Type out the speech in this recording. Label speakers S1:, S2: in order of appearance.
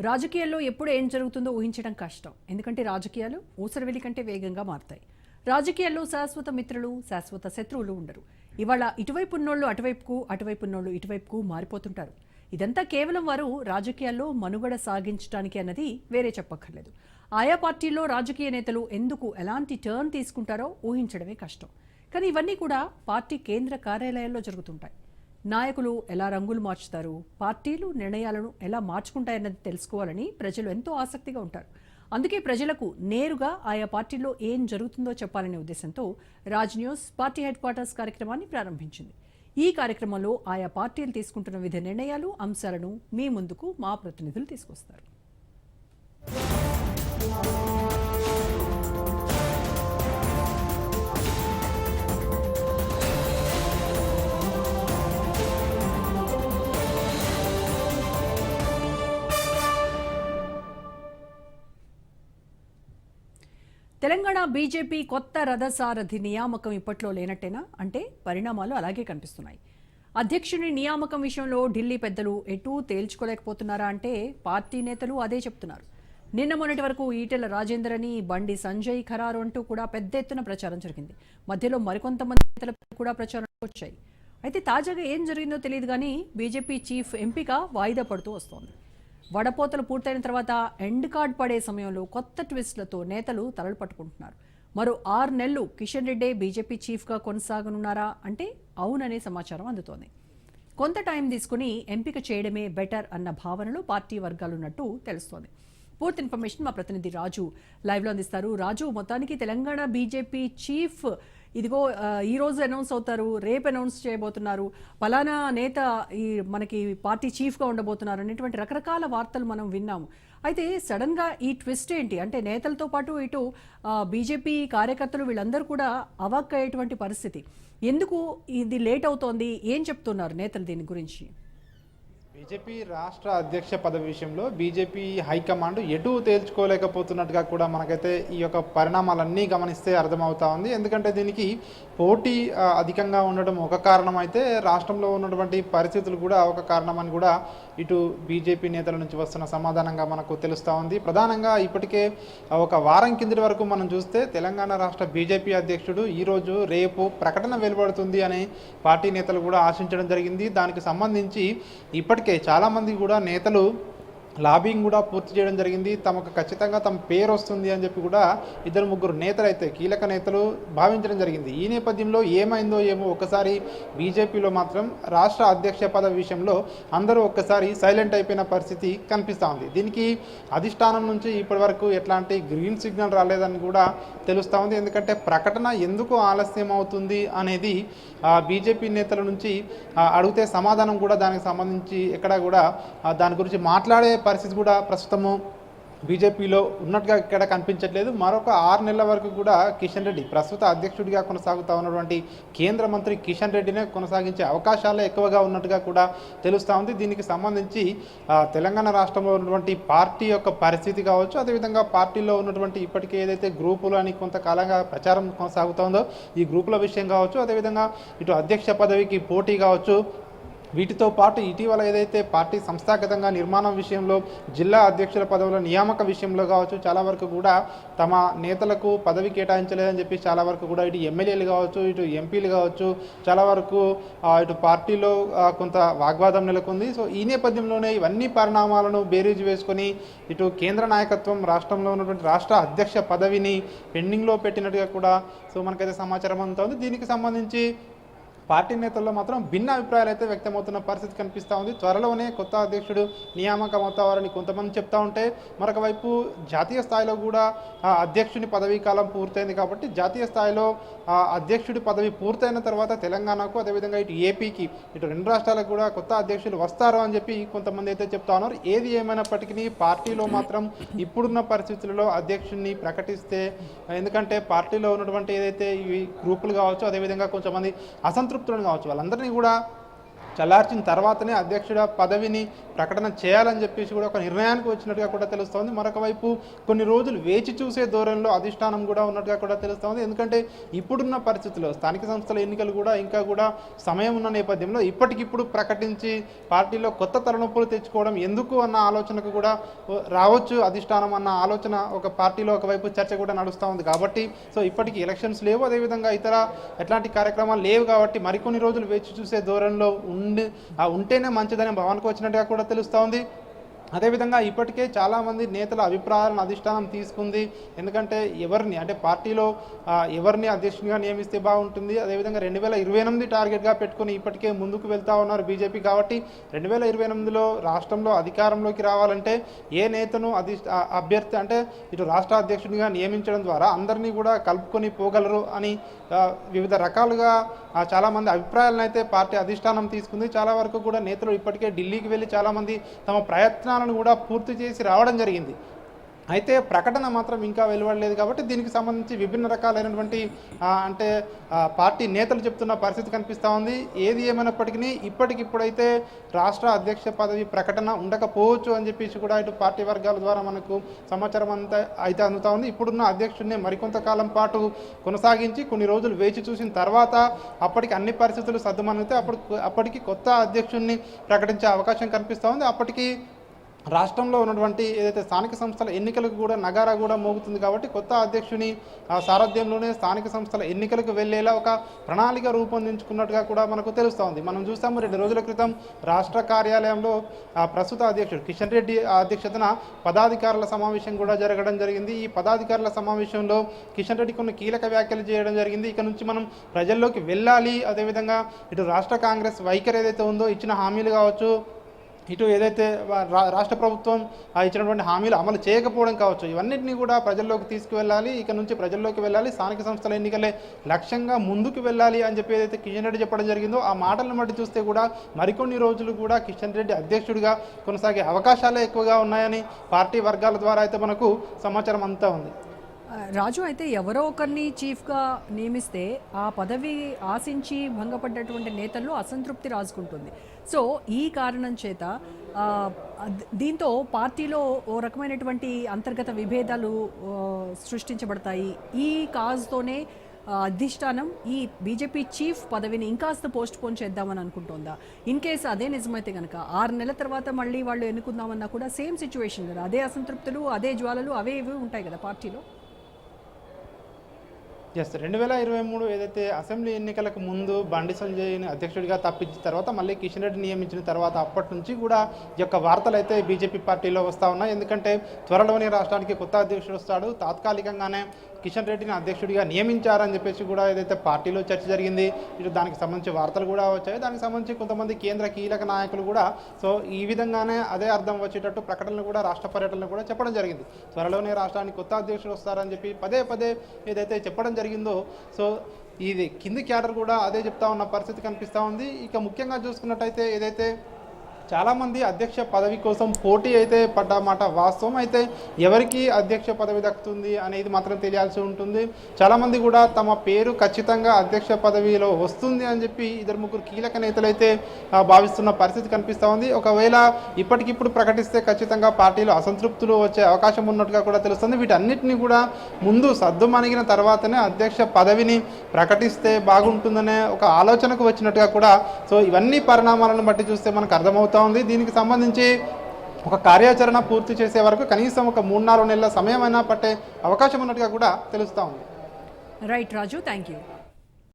S1: రాజకీయాల్లో ఎప్పుడు ఏం జరుగుతుందో ఊహించడం కష్టం. ఎందుకంటే రాజకీయాలు ఊసరవెల్లి కంటే వేగంగా మారుతాయి. రాజకీయాల్లో శాశ్వత మిత్రులు, శాశ్వత శత్రువులు ఉండరు. ఇవాళ ఇటువైపు ఉన్నోళ్ళు అటువైపుకు, అటువైపు ఉన్నోళ్ళు ఇటువైపుకు మారిపోతుంటారు. ఇదంతా కేవలం వారు రాజకీయాల్లో మనుగడ సాగించడానికి అన్నది వేరే చెప్పక్కర్లేదు. ఆయా పార్టీల్లో రాజకీయ నేతలు ఎందుకు ఎలాంటి టర్న్ తీసుకుంటారో ఊహించడమే కష్టం. కానీ ఇవన్నీ కూడా పార్టీ కేంద్ర కార్యాలయాల్లో జరుగుతుంటాయి. నాయకులు ఎలా రంగులు మార్చుతారు, పార్టీలు నిర్ణయాలను ఎలా మార్చుకుంటాయన్నది తెలుసుకోవాలని ప్రజలు ఎంతో ఆసక్తిగా ఉంటారు. అందుకే ప్రజలకు నేరుగా ఆయా పార్టీల్లో ఏం జరుగుతుందో చెప్పాలనే ఉద్దేశంతో Raj news party head quarters కార్యక్రమాన్ని ప్రారంభించింది. ఈ కార్యక్రమంలో ఆయా పార్టీలు తీసుకుంటున్న వివిధ నిర్ణయాలు, అంశాలను మీ ముందుకు మా ప్రతినిధులు తీసుకొస్తారు. తెలంగాణ బీజేపీ కొత్త రథసారథి నియామకం ఇప్పట్లో లేనట్టేనా అంటే పరిణామాలు అలాగే కనిపిస్తున్నాయి. అధ్యక్షుని నియామకం విషయంలో ఢిల్లీ పెద్దలు ఎటూ తేల్చుకోలేకపోతున్నారా అంటే పార్టీ నేతలు అదే చెప్తున్నారు. నిన్న మొన్నటి వరకు ఈటెల రాజేందర్ అని, బండి సంజయ్ ఖరారు అంటూ కూడా పెద్ద ఎత్తున ప్రచారం జరిగింది. మధ్యలో మరికొంతమంది నేతల కూడా ప్రచారం వచ్చాయి. అయితే తాజాగా ఏం జరిగిందో తెలియదు కానీ బీజేపీ చీఫ్ ఎంపిక వాయిదా పడుతూ వస్తోంది. వడపోతలు పూర్తయిన తర్వాత ఎండ్ కార్డ్ పడే సమయంలో కొత్త ట్విస్టులతో నేతలు తలలు పట్టుకుంటున్నారు. మరో 6 నెలలు కిషన్ రెడ్డే బీజేపీ చీఫ్గా కొనసాగనున్నారా అంటే అవుననే సమాచారం అందుతోంది. కొంత టైం తీసుకుని ఎంపిక చేయడమే బెటర్ అన్న భావనలో పార్టీ వర్గాలున్నట్టు తెలుస్తోంది. పూర్తి ఇన్ఫర్మేషన్ మా ప్రతినిధి రాజు లైవ్లో అందిస్తారు. రాజు, మొత్తానికి తెలంగాణ బీజేపీ చీఫ్ ఇదిగో ఈ రోజు అనౌన్స్ అవుతారు, రేపు అనౌన్స్ చేయబోతున్నారు, పలానా నేత ఈ మనకి పార్టీ చీఫ్గా ఉండబోతున్నారు అనేటువంటి రకరకాల వార్తలు మనం విన్నాము. అయితే సడన్గా ఈ ట్విస్ట్ ఏంటి అంటే నేతలతో పాటు ఇటు బీజేపీ కార్యకర్తలు వీళ్ళందరూ కూడా అవాక్ అయ్యేటువంటి పరిస్థితి. ఎందుకు ఇది లేట్ అవుతోంది, ఏం చెప్తున్నారు నేతలు దీని గురించి?
S2: బీజేపీ రాష్ట్ర అధ్యక్ష పదవి విషయంలో బీజేపీ హైకమాండ్ ఎటు తేల్చుకోలేకపోతున్నట్టుగా కూడా మనకైతే ఈ యొక్క పరిణామాలన్నీ గమనిస్తే అర్థమవుతా ఉంది. ఎందుకంటే దీనికి పోటీ అధికంగా ఉండడం ఒక కారణం అయితే రాష్ట్రంలో ఉన్నటువంటి పరిస్థితులు కూడా ఒక కారణమని కూడా ఇటు బీజేపీ నేతల నుంచి వస్తున్న సమాధానంగా మనకు తెలుస్తూ ఉంది. ప్రధానంగా ఇప్పటికే ఒక వారం కిందటి వరకు మనం చూస్తే తెలంగాణ రాష్ట్ర బీజేపీ అధ్యక్షుడు ఈరోజు రేపు ప్రకటన వెలువడుతుంది అని పార్టీ నేతలు కూడా ఆశించడం జరిగింది. దానికి సంబంధించి ఇప్పటికే చాలామంది కూడా నేతలు లాబింగ్ కూడా పూర్తి చేయడం జరిగింది. తమకు ఖచ్చితంగా తమ పేరు వస్తుంది అని చెప్పి కూడా 2-3 నేతలు అయితే కీలక నేతలు భావించడం జరిగింది. ఈ నేపథ్యంలో ఏమైందో ఏమో ఒకసారి బీజేపీలో మాత్రం రాష్ట్ర అధ్యక్ష పదవి విషయంలో అందరూ ఒక్కసారి సైలెంట్ అయిపోయిన పరిస్థితి కనిపిస్తూ ఉంది. దీనికి అధిష్టానం నుంచి ఇప్పటి వరకు ఎట్లాంటి గ్రీన్ సిగ్నల్ రాలేదని కూడా తెలుస్తూ ఉంది. ఎందుకంటే ప్రకటన ఎందుకు ఆలస్యం అవుతుంది అనేది బీజేపీ నేతల నుంచి అడిగితే సమాధానం కూడా దానికి సంబంధించి ఎక్కడా కూడా దాని గురించి మాట్లాడే పరిస్థితి కూడా ప్రస్తుతము బీజేపీలో ఉన్నట్టుగా ఇక్కడ కనిపించట్లేదు. మరొక 6 నెలల వరకు కూడా కిషన్ రెడ్డి ప్రస్తుత అధ్యక్షుడిగా కొనసాగుతూ ఉన్నటువంటి కేంద్ర మంత్రి కిషన్ రెడ్డినే కొనసాగించే అవకాశాలే ఎక్కువగా ఉన్నట్టుగా కూడా తెలుస్తూ ఉంది. దీనికి సంబంధించి తెలంగాణ రాష్ట్రంలో ఉన్నటువంటి పార్టీ యొక్క పరిస్థితి కావచ్చు, అదేవిధంగా పార్టీలో ఉన్నటువంటి ఇప్పటికే ఏదైతే గ్రూపులు అని కొంతకాలంగా ప్రచారం కొనసాగుతుందో ఈ గ్రూపుల విషయం కావచ్చు, అదేవిధంగా ఇటు అధ్యక్ష పదవికి పోటీ కావచ్చు, వీటితో పాటు ఇటీవల ఏదైతే పార్టీ సంస్థాగతంగా నిర్మాణం విషయంలో జిల్లా అధ్యక్షుల పదవుల నియామక విషయంలో కావచ్చు చాలా వరకు కూడా తమ నేతలకు పదవి కేటాయించలేదని చెప్పి చాలా వరకు కూడా ఇటు ఎమ్మెల్యేలు కావచ్చు, ఇటు ఎంపీలు కావచ్చు చాలా వరకు ఇటు పార్టీలో కొంత వాగ్వాదం నెలకొంది. సో ఈ నేపథ్యంలోనే ఇవన్నీ పరిణామాలను బేరీజు వేసుకొని ఇటు కేంద్ర నాయకత్వం రాష్ట్రంలో ఉన్నటువంటి రాష్ట్ర అధ్యక్ష పదవిని పెండింగ్లో పెట్టినట్టుగా కూడా సో మనకైతే సమాచారం అంతా ఉంది. దీనికి సంబంధించి పార్టీ నేతల్లో మాత్రం భిన్న అభిప్రాయాలు అయితే వ్యక్తమవుతున్న పరిస్థితి కనిపిస్తూ ఉంది. త్వరలోనే కొత్త అధ్యక్షుడు నియామకం అవుతారని కొంతమంది చెప్తా ఉంటే, మరొక వైపు జాతీయ స్థాయిలో కూడా అధ్యక్షుని పదవీ కాలం పూర్తయింది కాబట్టి జాతీయ స్థాయిలో అధ్యక్షుడి పదవి పూర్తయిన తర్వాత తెలంగాణకు అదేవిధంగా ఇటు ఏపీకి ఇటు 2 రాష్ట్రాలకు కూడా కొత్త అధ్యక్షులు వస్తారు అని చెప్పి కొంతమంది అయితే చెప్తా ఉన్నారు. ఏది ఏమైనప్పటికీ పార్టీలో మాత్రం ఇప్పుడున్న పరిస్థితులలో అధ్యక్షుడిని ప్రకటిస్తే, ఎందుకంటే పార్టీలో ఉన్నటువంటి ఏదైతే ఇవి గ్రూపులు కావచ్చు, అదేవిధంగా కొంతమంది అసంతృప్తులను కావచ్చు వాళ్ళందరినీ కూడా చల్లార్చిన తర్వాతనే అధ్యక్షుడ పదవిని ప్రకటన చేయాలని చెప్పేసి కూడా ఒక నిర్ణయానికి వచ్చినట్టుగా కూడా తెలుస్తోంది. మరొక వైపు కొన్ని రోజులు వేచి చూసే ధోరణిలో అధిష్టానం కూడా ఉన్నట్టుగా కూడా తెలుస్తోంది. ఎందుకంటే ఇప్పుడున్న పరిస్థితుల్లో స్థానిక సంస్థల ఎన్నికలు కూడా ఇంకా కూడా సమయం ఉన్న నేపథ్యంలో ఇప్పటికిప్పుడు ప్రకటించి పార్టీలో కొత్త తలనొప్పులు తెచ్చుకోవడం ఎందుకు అన్న ఆలోచనకు కూడా రావచ్చు అధిష్టానం అన్న ఆలోచన ఒక పార్టీలో ఒకవైపు చర్చ కూడా నడుస్తూ ఉంది. కాబట్టి సో ఇప్పటికీ ఎలక్షన్స్ లేవు, అదేవిధంగా ఇతర ఎట్లాంటి కార్యక్రమాలు లేవు కాబట్టి మరికొన్ని రోజులు వేచి చూసే ధోరణిలో ఉంటేనే మంచిదనే భావనకు వచ్చినట్టుగా కూడా తెలుస్తూ ఉంది. అదేవిధంగా ఇప్పటికే చాలామంది నేతల అభిప్రాయాలను అధిష్టానం తీసుకుంది. ఎందుకంటే ఎవరిని అంటే పార్టీలో ఎవరిని అధ్యక్షునిగా నియమిస్తే బాగుంటుంది, అదేవిధంగా 2028 టార్గెట్గా పెట్టుకుని ఇప్పటికే ముందుకు వెళ్తూ ఉన్నారు బీజేపీ. కాబట్టి 2028లో రాష్ట్రంలో అధికారంలోకి రావాలంటే ఏ నేతను అభ్యర్థి అంటే ఇటు రాష్ట్ర అధ్యక్షునిగా నియమించడం ద్వారా అందరినీ కూడా కలుపుకొని పోగలరు అని వివిధ రకాలుగా చాలామంది అభిప్రాయాలను అయితే పార్టీ అధిష్టానం తీసుకుంది. చాలా వరకు కూడా నేతలు ఇప్పటికే ఢిల్లీకి వెళ్ళి చాలామంది తమ ప్రయత్నాలను కూడా పూర్తి చేసి రావడం జరిగింది. అయితే ప్రకటన మాత్రం ఇంకా వెలువడలేదు. కాబట్టి దీనికి సంబంధించి విభిన్న రకాలైనటువంటి అంటే పార్టీ నేతలు చెప్తున్న పరిస్థితి కనిపిస్తూ ఉంది. ఏది ఏమైనప్పటికీ ఇప్పటికిప్పుడైతే రాష్ట్ర అధ్యక్ష పదవి ప్రకటన ఉండకపోవచ్చు అని చెప్పేసి కూడా ఇటు పార్టీ వర్గాల ద్వారా మనకు సమాచారం అంతా అయితే అందుతూ ఉంది. ఇప్పుడున్న అధ్యక్షుడిని మరికొంతకాలం పాటు కొనసాగించి కొన్ని రోజులు వేచి చూసిన తర్వాత అప్పటికి అన్ని పరిస్థితులు సర్దుమనిగితే అప్పటికి కొత్త అధ్యక్షుడిని ప్రకటించే అవకాశం కనిపిస్తూ ఉంది. అప్పటికి రాష్ట్రంలో ఉన్నటువంటి ఏదైతే స్థానిక సంస్థల ఎన్నికలకు కూడా నగారా కూడా మోగుతుంది. కాబట్టి కొత్త అధ్యక్షుని సారథ్యంలోనే స్థానిక సంస్థల ఎన్నికలకు వెళ్లేలా ఒక ప్రణాళిక రూపొందించుకున్నట్టుగా కూడా మనకు తెలుస్తూ ఉంది. మనం చూస్తాము 2 రోజుల క్రితం రాష్ట్ర కార్యాలయంలో ప్రస్తుత అధ్యక్షుడు కిషన్ రెడ్డి అధ్యక్షతన పదాధికారుల సమావేశం కూడా జరగడం జరిగింది. ఈ పదాధికారుల సమావేశంలో కిషన్ రెడ్డి కొన్ని కీలక వ్యాఖ్యలు చేయడం జరిగింది. ఇక నుంచి మనం ప్రజల్లోకి వెళ్ళాలి, అదేవిధంగా ఇటు రాష్ట్ర కాంగ్రెస్ వైఖరి ఏదైతే ఉందో ఇచ్చిన హామీలు కావచ్చు, ఇటు ఏదైతే రాష్ట్ర ప్రభుత్వం ఇచ్చినటువంటి హామీలు అమలు చేయకపోవడం కావచ్చు, ఇవన్నింటినీ కూడా ప్రజల్లోకి తీసుకువెళ్ళాలి. ఇక నుంచి ప్రజల్లోకి వెళ్ళాలి, స్థానిక సంస్థల ఎన్నికలే లక్ష్యంగా ముందుకు వెళ్ళాలి అని చెప్పి ఏదైతే కిషన్ రెడ్డి చెప్పడం జరిగిందో ఆ మాటలను బట్టి చూస్తే కూడా మరికొన్ని రోజులు కూడా కిషన్ రెడ్డి అధ్యక్షుడిగా కొనసాగే అవకాశాలే ఎక్కువగా ఉన్నాయని పార్టీ వర్గాల ద్వారా అయితే మనకు సమాచారం అంతా ఉంది.
S1: రాజు, అయితే ఎవరో ఒకరిని చీఫ్గా నియమిస్తే ఆ పదవి ఆశించి భంగపడ్డటువంటి నేతల్లో అసంతృప్తి రాజుకుంటుంది. సో ఈ కారణం చేత దీంతో పార్టీలో ఓ రకమైనటువంటి అంతర్గత విభేదాలు సృష్టించబడతాయి. ఈ కాజ్తోనే అధిష్టానం ఈ బీజేపీ చీఫ్ పదవిని ఇంకాస్త పోస్ట్ పోన్ చేద్దామని అనుకుంటోందా? ఇన్ కేసు అదే నిజమైతే కనుక 6 నెలల తర్వాత మళ్ళీ వాళ్ళు ఎన్నుకుందామన్నా కూడా సేమ్ సిచ్యువేషన్ కదా, అదే అసంతృప్తులు, అదే జ్వాలలు అవే ఇవి ఉంటాయి కదా పార్టీలో.
S2: 2023 ఏదైతే అసెంబ్లీ ఎన్నికలకు ముందు బండి సంజయ్ని అధ్యక్షుడిగా తప్పించిన తర్వాత మళ్ళీ కిషన్ రెడ్డి నియమించిన తర్వాత అప్పటి నుంచి కూడా ఈ యొక్క వార్తలు అయితే బీజేపీ పార్టీలో వస్తూ ఉన్నాయి. ఎందుకంటే త్వరలోనే రాష్ట్రానికి కొత్త అధ్యక్షుడు వస్తాడు, తాత్కాలికంగానే కిషన్ రెడ్డిని అధ్యక్షుడిగా నియమించారని చెప్పేసి కూడా ఏదైతే పార్టీలో చర్చ జరిగింది. ఇటు దానికి సంబంధించి వార్తలు కూడా వచ్చాయి. దానికి సంబంధించి కొంతమంది కేంద్ర కీలక నాయకులు కూడా సో ఈ విధంగానే అదే అర్థం వచ్చేటట్టు ప్రకటనలు కూడా రాష్ట్ర పర్యటనలు కూడా చెప్పడం జరిగింది. త్వరలోనే రాష్ట్రానికి కొత్త అధ్యక్షుడు వస్తారని చెప్పి పదే ఏదైతే చెప్పడం జరిగిందో సో ఇది కింది క్యాడర్ కూడా అదే చెప్తా ఉన్న పరిస్థితి కనిపిస్తూ ఉంది. ఇక ముఖ్యంగా చూసుకున్నట్టయితే ఏదైతే చాలామంది అధ్యక్ష పదవి కోసం పోటీ అయితే పడ్డమాట వాస్తవం. అయితే ఎవరికి అధ్యక్ష పదవి దక్కుతుంది అనేది మాత్రం తెలియాల్సి ఉంటుంది. చాలామంది కూడా తమ పేరు ఖచ్చితంగా అధ్యక్ష పదవిలో వస్తుంది అని చెప్పి 2-3 కీలక నేతలు అయితే భావిస్తున్న పరిస్థితి కనిపిస్తూ ఉంది. ఒకవేళ ఇప్పటికిప్పుడు ప్రకటిస్తే ఖచ్చితంగా పార్టీలో అసంతృప్తులు వచ్చే అవకాశం ఉన్నట్టుగా కూడా తెలుస్తుంది. వీటన్నిటిని కూడా ముందు సద్దుమణిగిన తర్వాతనే అధ్యక్ష పదవిని ప్రకటిస్తే బాగుంటుందనే ఒక ఆలోచనకు వచ్చినట్టుగా కూడా సో ఇవన్నీ పరిణామాలను బట్టి చూస్తే మనకు అర్థమవుతుంది. దీనికి సంబంధించి ఒక కార్యాచరణ పూర్తి చేసే వరకు కనీసం ఒక 3-4 నెలల సమయమైనా పట్టే అవకాశం ఉన్నట్టుగా కూడా తెలుస్తూ ఉంది.
S1: Right Raju, thank you.